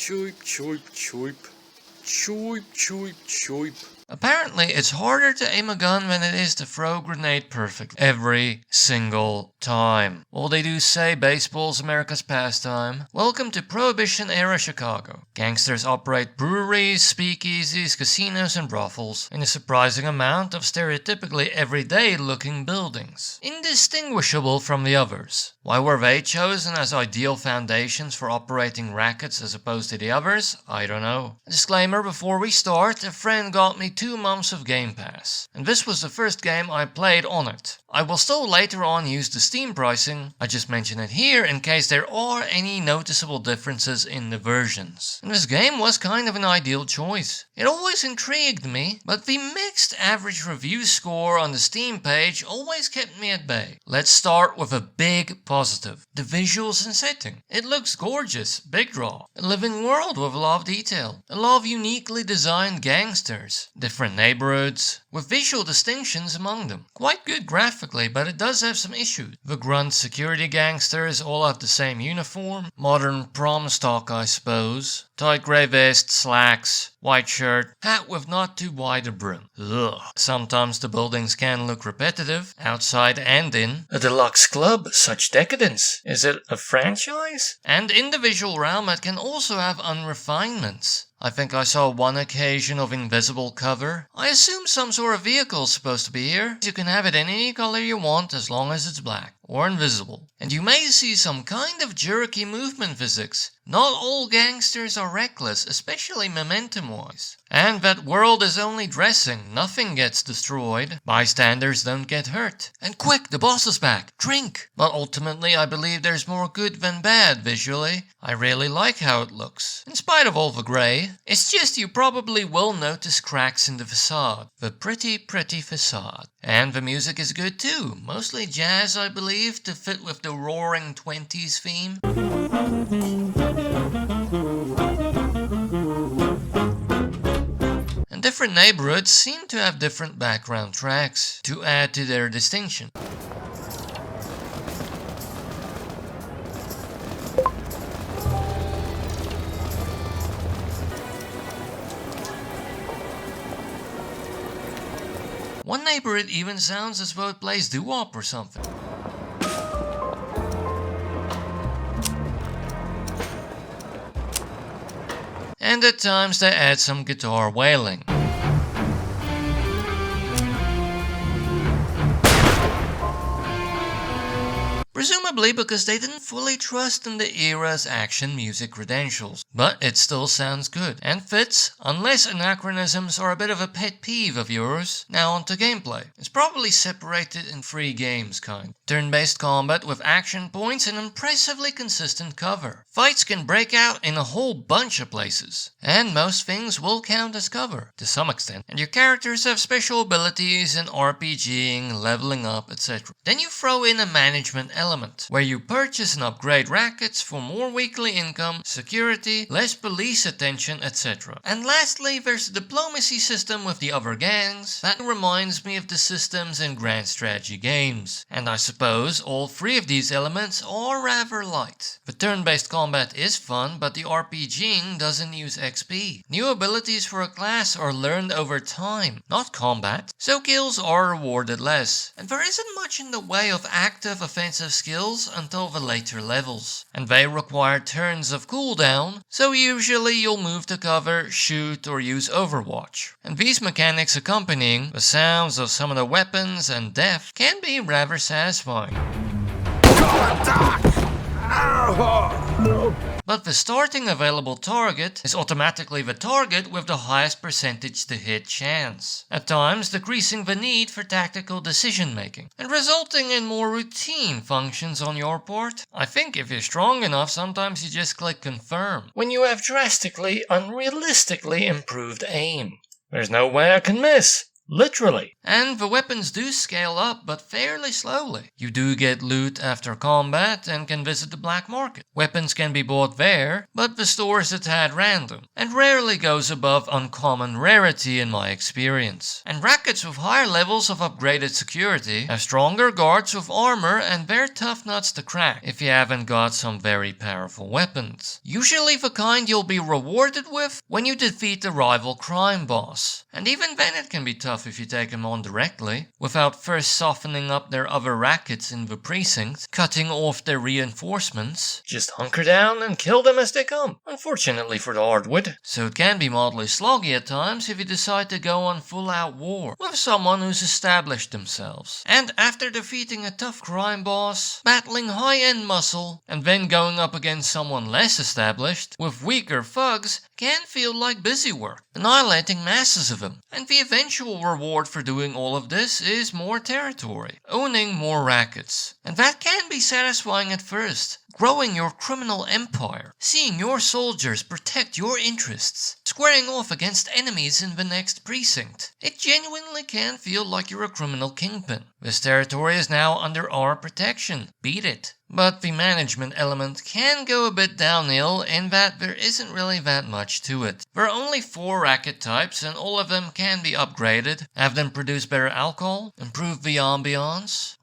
Choip, choip, choip. Choip, choip, choip. Apparently, it's harder to aim a gun than it is to throw a grenade perfectly every single time. Well, they do say baseball's America's pastime. Welcome to Prohibition-era Chicago. Gangsters operate breweries, speakeasies, casinos, and brothels in a surprising amount of stereotypically everyday-looking buildings, indistinguishable from the others. Why were they chosen as ideal foundations for operating rackets as opposed to the others? I don't know. Disclaimer before we start, a friend got me 2 months of Gamepass, and this was the first game I played on it. I will still later on use the Steam pricing, I just mention it here in case there are any noticeable differences in the versions. And this game was kind of an ideal choice. It always intrigued me, but the mixed average review score on the Steam page always kept me at bay. Let's start with a big positive. The visuals and setting. It looks gorgeous, big draw. A living world with a lot of detail. A lot of uniquely designed gangsters. Different neighborhoods, with visual distinctions among them. Quite good graphically, but it does have some issues. The grunt security gangsters all have the same uniform. Modern prom stock, I suppose. Tight grey vest, slacks, white shirt, hat with not too wide a brim. Ugh. Sometimes the buildings can look repetitive, outside and in. A deluxe club, such decadence. Is it a franchise? And in the visual realm it can also have unrefinements. I think I saw one occasion of invisible cover. I assume some sort of vehicle is supposed to be here. You can have it in any color you want as long as it's black or invisible. And you may see some kind of jerky movement physics. Not all gangsters are reckless, especially momentum-wise. And that world is only dressing, nothing gets destroyed. Bystanders don't get hurt. And quick, the boss is back! Drink! But ultimately I believe there's more good than bad visually. I really like how it looks, in spite of all the grey. It's just you probably will notice cracks in the facade. The pretty facade. And the music is good too, mostly jazz I believe, to fit with the roaring 20s theme. And different neighborhoods seem to have different background tracks to add to their distinction. One neighborhood even sounds as though it plays doo-wop or something. And at times they add some guitar wailing. Presumably because they didn't fully trust in the era's action music credentials. But it still sounds good and fits, unless anachronisms are a bit of a pet peeve of yours. Now on to gameplay. It's probably separated in 3 games kind. Turn-based combat with action points and impressively consistent cover. Fights can break out in a whole bunch of places. And most things will count as cover, to some extent. And your characters have special abilities and RPGing, leveling up, etc. Then you throw in a management element, where you purchase and upgrade rackets for more weekly income, security, less police attention, etc. And lastly, there's a diplomacy system with the other gangs that reminds me of the systems in grand strategy games. And I suppose all 3 of these elements are rather light. The turn-based combat is fun, but the RPGing doesn't use XP. New abilities for a class are learned over time, not combat, so kills are rewarded less. And there isn't much in the way of active offensive skills until the later levels, and they require turns of cooldown, so usually you'll move to cover, shoot or use Overwatch. And these mechanics accompanying the sounds of some of the weapons and death can be rather satisfying. But the starting available target is automatically the target with the highest percentage to hit chance, at times decreasing the need for tactical decision making and resulting in more routine functions on your part. I think if you're strong enough, sometimes you just click confirm when you have drastically, unrealistically improved aim. There's no way I can miss. Literally. And the weapons do scale up, but fairly slowly. You do get loot after combat and can visit the black market. Weapons can be bought there, but the store is a tad random, and rarely goes above uncommon rarity in my experience. And rackets with higher levels of upgraded security have stronger guards with armor, and they're tough nuts to crack if you haven't got some very powerful weapons. Usually the kind you'll be rewarded with when you defeat the rival crime boss. And even then it can be tough if you take them on directly, without first softening up their other rackets in the precinct, cutting off their reinforcements. Just hunker down and kill them as they come, unfortunately for the hardwood. So it can be mildly sloggy at times if you decide to go on full-out war with someone who's established themselves. And after defeating a tough crime boss, battling high-end muscle, and then going up against someone less established, with weaker thugs, can feel like busy work, annihilating masses of them. And the eventual reward for doing all of this is more territory, owning more rackets. And that can be satisfying at first, growing your criminal empire, seeing your soldiers protect your interests, squaring off against enemies in the next precinct. It genuinely can feel like you're a criminal kingpin. This territory is now under our protection. Beat it. But the management element can go a bit downhill in that there isn't really that much to it. There are only 4 racket types and all of them can be upgraded, have them produce better alcohol, improve the ambiance,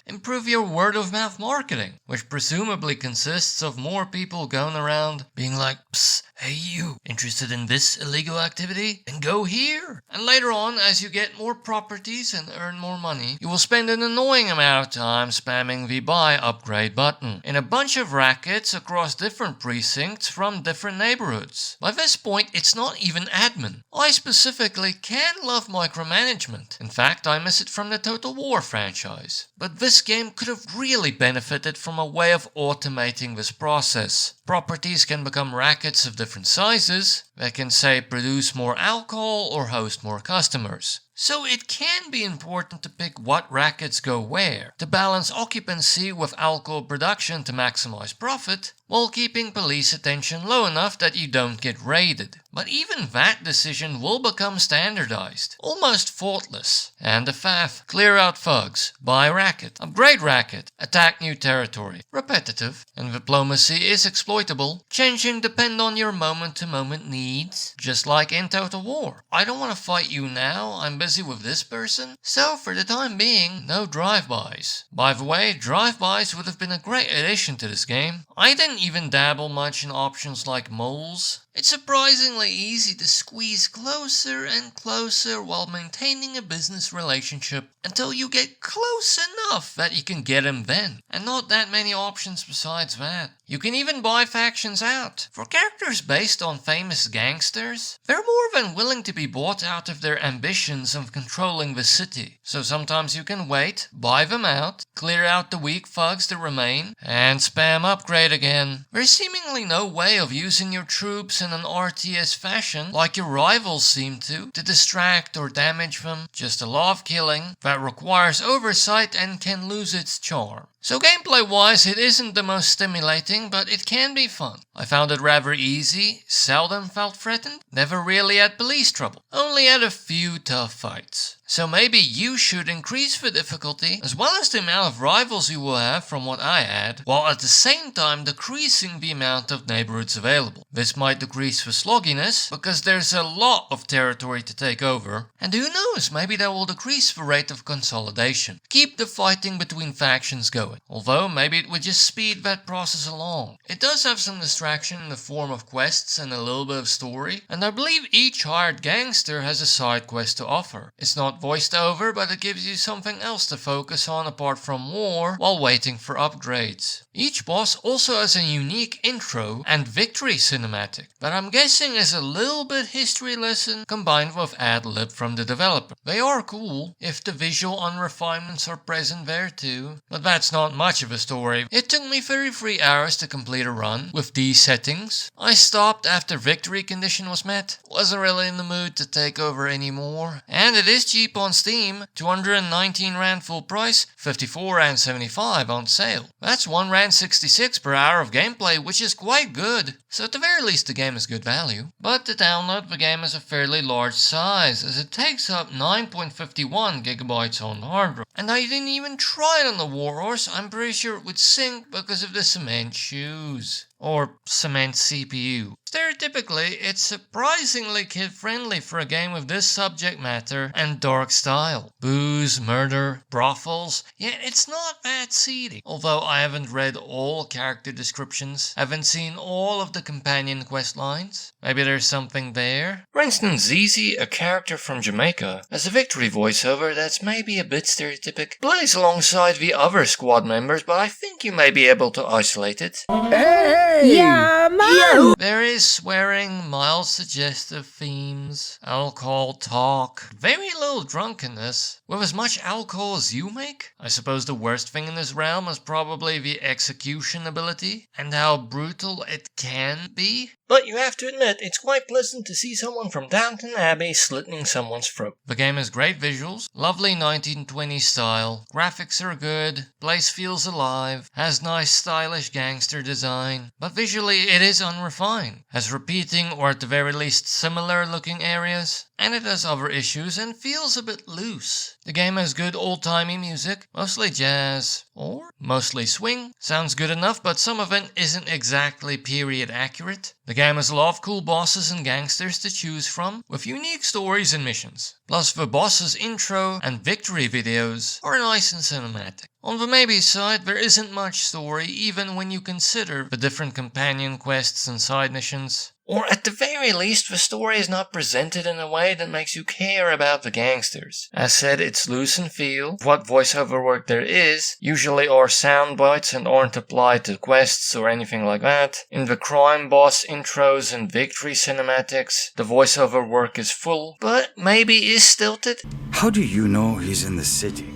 improve your word of mouth marketing, which presumably consists of more people going around being like, psst, hey you, interested in this illegal activity? Then go here! And later on, as you get more properties and earn more money, you will spend an annoying amount of time spamming the buy upgrade button in a bunch of rackets across different precincts from different neighborhoods. By this point, it's not even admin. I specifically can love micromanagement. In fact, I miss it from the Total War franchise. But this game could have really benefited from a way of automating this process. Properties can become rackets of different sizes. They can, say, produce more alcohol or host more customers. So it can be important to pick what rackets go where, to balance occupancy with alcohol production to maximize profit, while keeping police attention low enough that you don't get raided. But even that decision will become standardized, almost faultless. And the faff, clear out thugs, buy racket, upgrade racket, attack new territory, repetitive, and diplomacy is exploitable, changing depend on your moment-to-moment needs, just like in Total War. I don't want to fight you now, I'm busy with this person, so for the time being, no drive-bys. By the way, drive-bys would have been a great addition to this game. I didn't even dabble much in options like moles. It's surprisingly easy to squeeze closer and closer while maintaining a business relationship until you get close enough that you can get him then. And not that many options besides that. You can even buy factions out. For characters based on famous gangsters, they're more than willing to be bought out of their ambitions of controlling the city. So sometimes you can wait, buy them out, clear out the weak thugs that remain, and spam upgrade again. There's seemingly no way of using your troops in an RTS fashion like your rivals seem to distract or damage them. Just a law of killing that requires oversight and can lose its charm. So gameplay-wise, it isn't the most stimulating, but it can be fun. I found it rather easy, seldom felt threatened, never really had police trouble, only had a few tough fights. So maybe you should increase the difficulty, as well as the amount of rivals you will have from what I had, while at the same time decreasing the amount of neighborhoods available. This might decrease the slogginess, because there's a lot of territory to take over, and who knows, maybe that will decrease the rate of consolidation. Keep the fighting between factions going, although maybe it would just speed that process along. It does have some distraction in the form of quests and a little bit of story, and I believe each hired gangster has a side quest to offer. It's not voiced over, but it gives you something else to focus on apart from war while waiting for upgrades. Each boss also has a unique intro and victory cinematic that I'm guessing is a little bit history lesson combined with ad-lib from the developer. They are cool if the visual unrefinements are present there too, but that's not not much of a story. It took me 33 hours to complete a run with these settings. I stopped after victory condition was met. Wasn't really in the mood to take over anymore. And it is cheap on Steam. 219 Rand full price, 54 Rand 75 on sale. That's 1 Rand 66 per hour of gameplay, which is quite good. So at the very least the game is good value. But to download the game is a fairly large size, as it takes up 9.51 gigabytes on the hard drive. And I didn't even try it on the Warhorse. I'm pretty sure it would sync because of the cement shoes. Or cement CPU. Stereotypically, it's surprisingly kid-friendly for a game with this subject matter and dark style. Booze, murder, brothels, yet it's not that seedy. Although I haven't read all character descriptions, haven't seen all of the companion quest lines. Maybe there's something there. For instance, Zizi, a character from Jamaica, has a victory voiceover that's maybe a bit stereotypic. Plays alongside the other squad members, but I think you may be able to isolate it. Yeah, man! There is swearing, mild suggestive themes, alcohol talk, very little drunkenness, with as much alcohol as you make. I suppose the worst thing in this realm is probably the execution ability, and how brutal it can be. But you have to admit, it's quite pleasant to see someone from Downton Abbey slitting someone's throat. The game has great visuals, lovely 1920s style, graphics are good, place feels alive, has nice stylish gangster design, but visually it is unrefined, has repeating or at the very least similar looking areas, and it has other issues and feels a bit loose. The game has good old-timey music, mostly jazz, or mostly swing. Sounds good enough, but some of it isn't exactly period accurate. The game has a lot of cool bosses and gangsters to choose from, with unique stories and missions. Plus the boss's intro and victory videos are nice and cinematic. On the maybe side, there isn't much story even when you consider the different companion quests and side missions. Or at the very least, the story is not presented in a way that makes you care about the gangsters. As said, it's loose in feel. What voiceover work there is, usually are sound bites and aren't applied to quests or anything like that. In the crime boss intros and victory cinematics, the voiceover work is full, but maybe is stilted. How do you know he's in the city?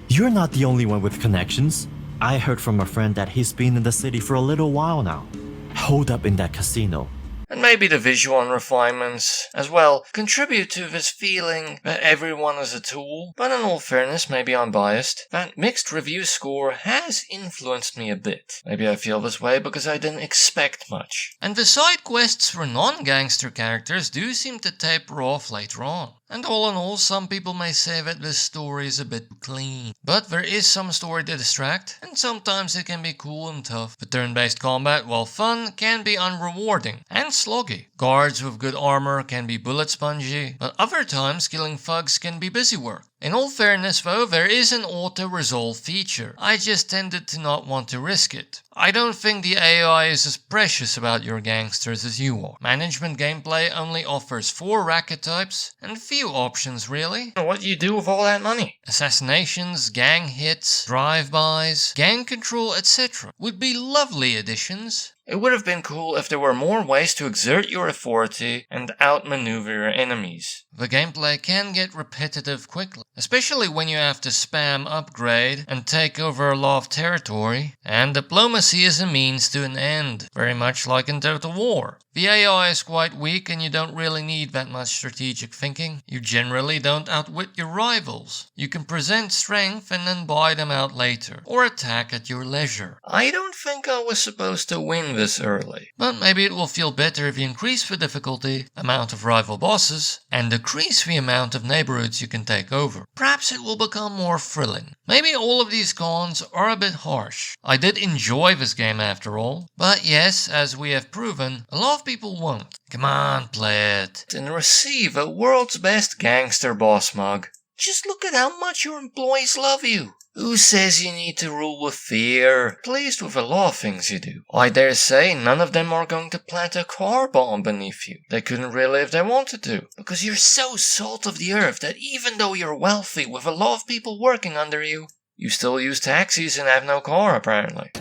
You're not the only one with connections. I heard from a friend that he's been in the city for a little while now. Holed up in that casino. And maybe the visual refinements as well contribute to this feeling that everyone is a tool. But in all fairness, maybe I'm biased, that mixed review score has influenced me a bit. Maybe I feel this way because I didn't expect much. And the side quests for non-gangster characters do seem to taper off later on. And all in all, some people may say that this story is a bit clean. But there is some story to distract, and sometimes it can be cool and tough. The turn-based combat, while fun, can be unrewarding and sloggy. Guards with good armor can be bullet spongy, but other times killing thugs can be busy work. In all fairness though, there is an auto-resolve feature. I just tended to not want to risk it. I don't think the AI is as precious about your gangsters as you are. Management gameplay only offers 4 racket types, and few options really. What do you do with all that money? Assassinations, gang hits, drive-bys, gang control, etc. would be lovely additions. It would have been cool if there were more ways to exert your authority and outmaneuver your enemies. The gameplay can get repetitive quickly, especially when you have to spam upgrade and take over a lot of territory, and diplomacy is a means to an end, very much like in Total War. The AI is quite weak and you don't really need that much strategic thinking. You generally don't outwit your rivals. You can present strength and then buy them out later, or attack at your leisure. I don't think I was supposed to win this early, but maybe it will feel better if you increase the difficulty, amount of rival bosses, and decrease the amount of neighborhoods you can take over. Perhaps it will become more thrilling. Maybe all of these cons are a bit harsh. I did enjoy this game after all, but yes, as we have proven, a lot of people won't. Come on, play it. And receive a world's best gangster boss mug. Just look at how much your employees love you. Who says you need to rule with fear? Pleased with a lot of things you do. I dare say none of them are going to plant a car bomb beneath you. They couldn't really if they wanted to. Because you're so salt of the earth that even though you're wealthy with a lot of people working under you, you still use taxis and have no car apparently.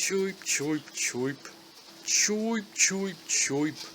choip, choip, choip. Choip, choip, choip.